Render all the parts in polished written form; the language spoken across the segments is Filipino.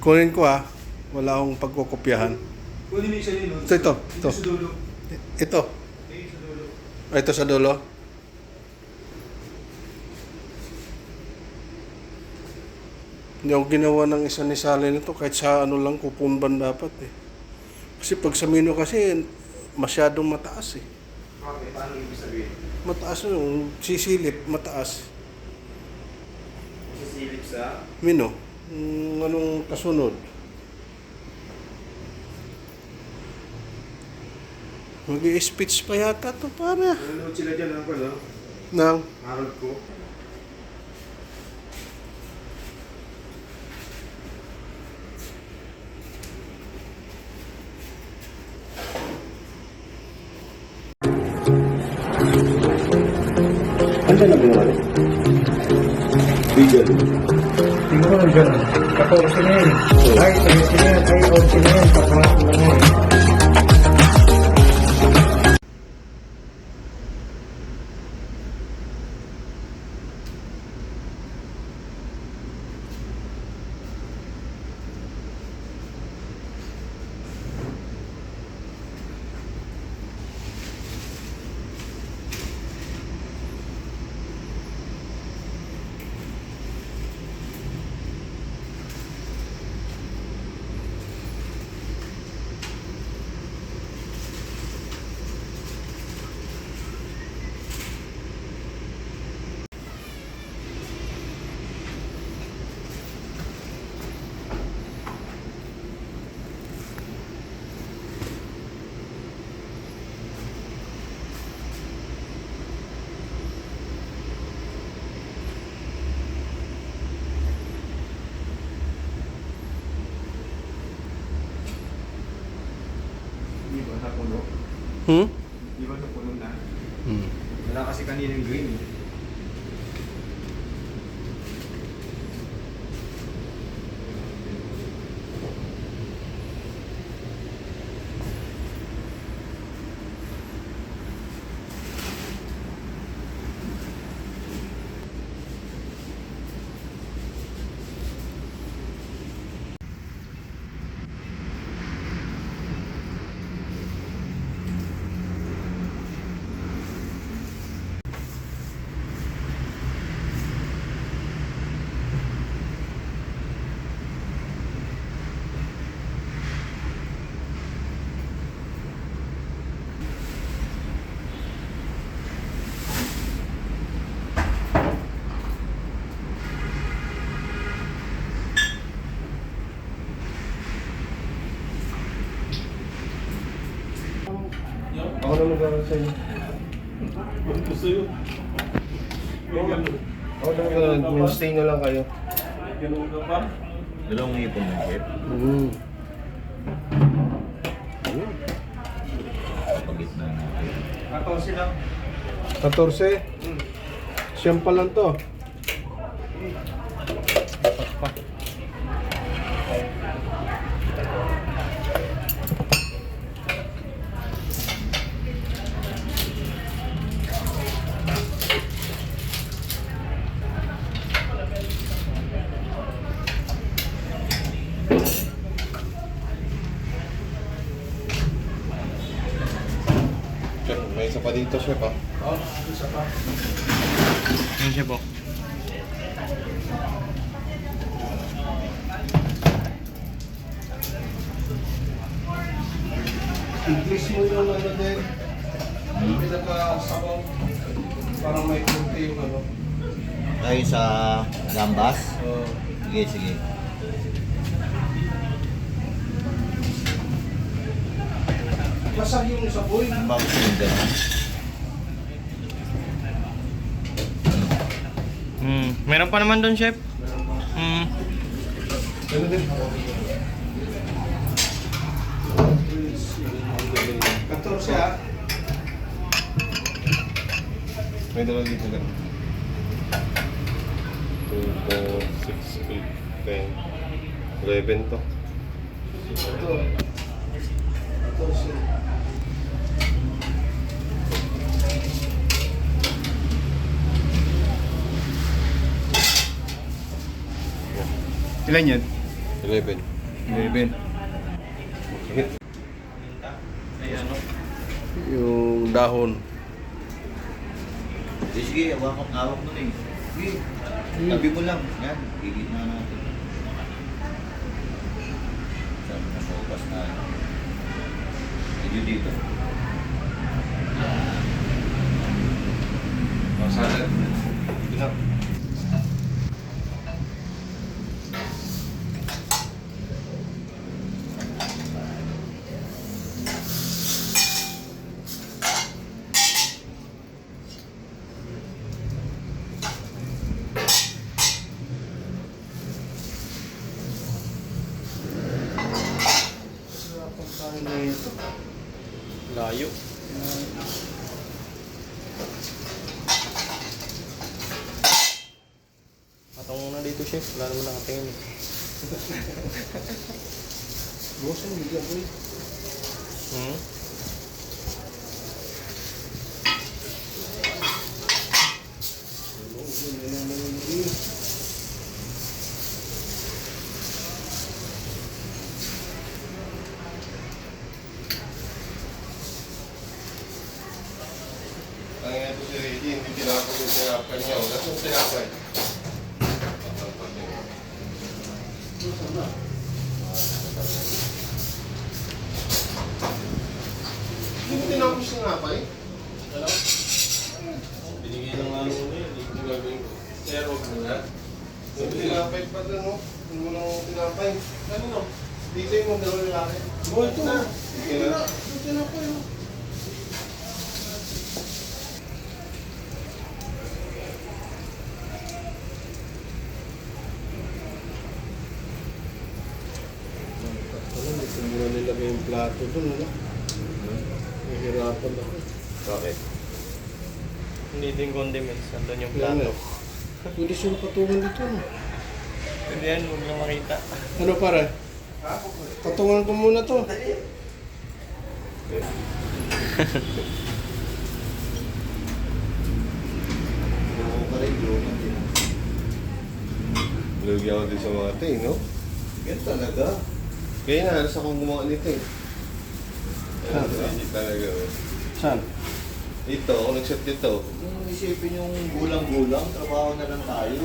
Kunin ko ha. Wala akong pagkukopyahan. Kunin mo isa yun. Ito. Sa dulo. Ito. Sa dulo. Ito sa dulo. Hindi ako ginawa ng isa ni Sally nito kahit sa ano lang kukumban dapat eh. Kasi pag sa menu kasi masyadong mataas eh. Okay, paano ibig sabihin? Mataas yung sisilip, mataas. Sisilip sa... Menu, anong kasunod? Mag-i-speech pa yata to para. Nanonood sila dyan, Uncle, no? Nang, Harold ko. Ano na ba yun? Bigel. Siguro nandiyan. 14 na yan. Ay, 13 na yan. Ay, 11 na yan. Papangat na yan. Di ba napuno? Di ba napuno na? Wala kasi kanina yung green. Ako na mag-aaral sa inyo. Gusto yun. Ako na mag-aaral. Mainstay na lang kayo. Ganun ka pa? Dalawang ipon ng chef. Pagitna natin. 14 lang. 14. Siyam pa lang to. Chef, may isa pa dito, chef ah. Oh, isa pa. Yung siya po. Increase mo yung ano din. Pinaka-sabaw. Parang may kunti yung ano. Tayo sa gambas. Uh, Sige, sige. Basag yung saboy. Bago silinda na. Meron pa naman doon, chef. Ano din? 14 ah. May dalawa dito lang. 2, 4, 6, 8, 10, 11 to. Ito. 14. Ilan yan? 11. 11. Yung dahon. Sige, awak mo na eh. Sige, tabi mo lang. Yan, gigit na natin. Sabi na focus na. Medyo dito. Salad. Pinap. Layo. Patong muna dito, chef. Wala naman nakatingin. Bosan, bigyan ko eh. Hmm? Kaya ito si Reggie, hindi tinapos yung tinapay niya. Wala yung tinapay. Hindi mo tinapos yung tinapay? Binigay ng ano na yun. Hindi gagawin ko. Pero huwag mo na. Yung tinapay pa doon, no? Yung mo lang tinapay. Ano no? Dito yung dalawa lalaki. Oh, ito na. Sige na. Yung tinapay, no? Hindi ko muna nilagay yung plato doon, ano? Nahihirapan ako. Okay. Hindi din condiments. Nandun yung Yan plato. na. Pwede siya patungan dito, ano? Hindi yan, huwag lang makita. Ano pare? Patungan ko muna to. Oo ka rin, luman din. Lugi ako din sa mga ito, no? Yan talaga. Kaya na, alas akong gumawa nito eh. Saan? Hindi talaga. Saan? Ito, ako nag-set dito. Kung isipin yung gulang-gulang, trabaho na lang tayo.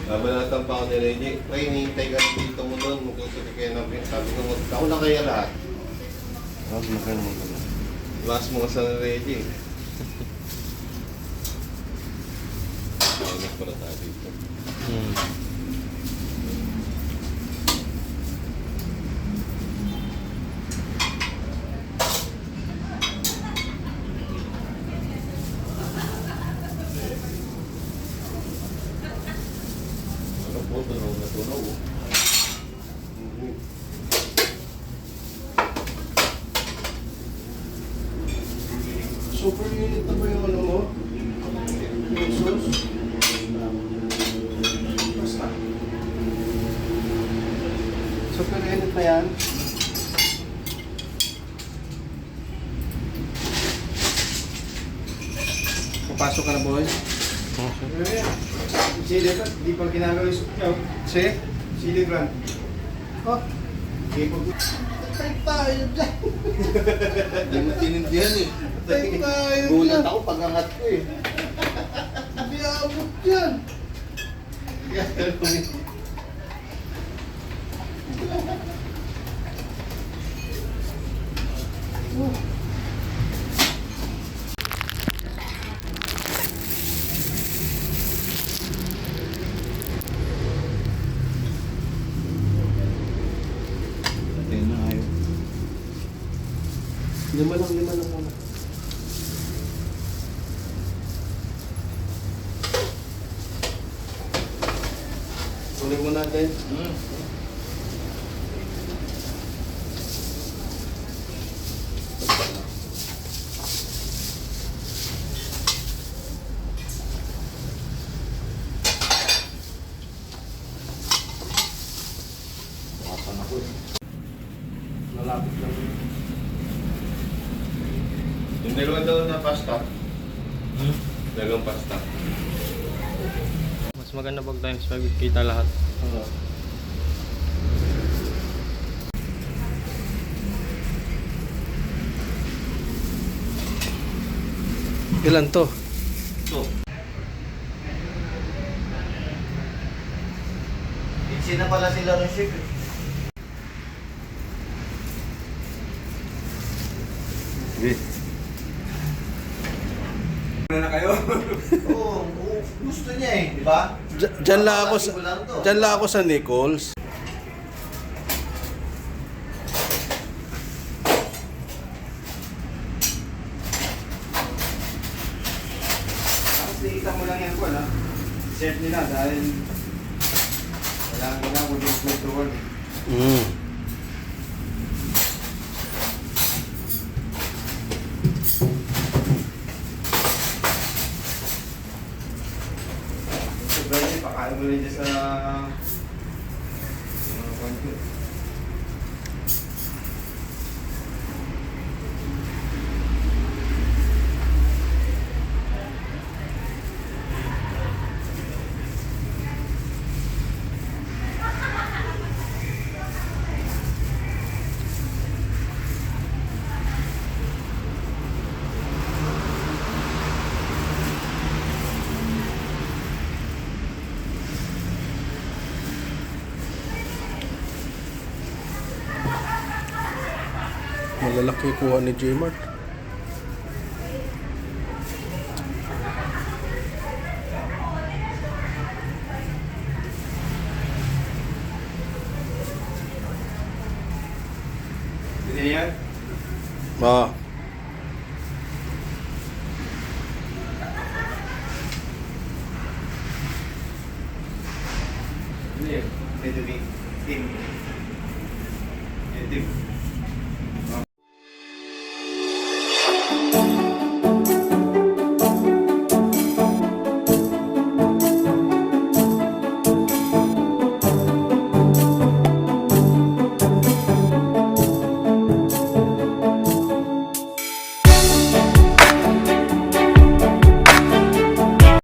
Nabanatan pa ako ni Reggie. Ay, hinihintay ka dito mo doon. Magkasulit kayo ng pin. Sabi ko, ako na kaya lahat. Huwag na kayo muna. Last mo sa ni Reggie. Ayos pala tayo dito. Hmm. Ano po, tunaw na tunaw. Super unit na ba yung ano mo? Yung sauce? Basta. Super unit na yan. Papasok ka na, boy. Sili ba? Di pa ginagawa yung sukaw. Si? Sili brand. Oh, Di pa patay tayo dyan. Hindi mo tinindihan eh. Patay tayo Gulat dyan. ako pag-angat ko eh. Hindi abot yan. Ayun na ayaw. Lima lang muna. Kunin mo natin. Makapan ako eh. Malapit lang. Yung dalawa daw na pasta. Hmm? Dagang pasta. Mas maganda pag times 5 kita lahat. Ilan to? Ito. Itchy na pala sila ng ship. Oo, gusto niya eh, di ba? Diyan lang ako sa, diyan lang ako sa Nichols. Tapos nakita mo lang yan ko, ha? Set nila dahil wala mo yung control. Mm. So, ganyan, pakain mo rin dyan sa mga kwanto. Malalaki kuha ni J-Mart. Hindi yan? Ah, Hindi yan. Ito, Tim. Ito, Tim.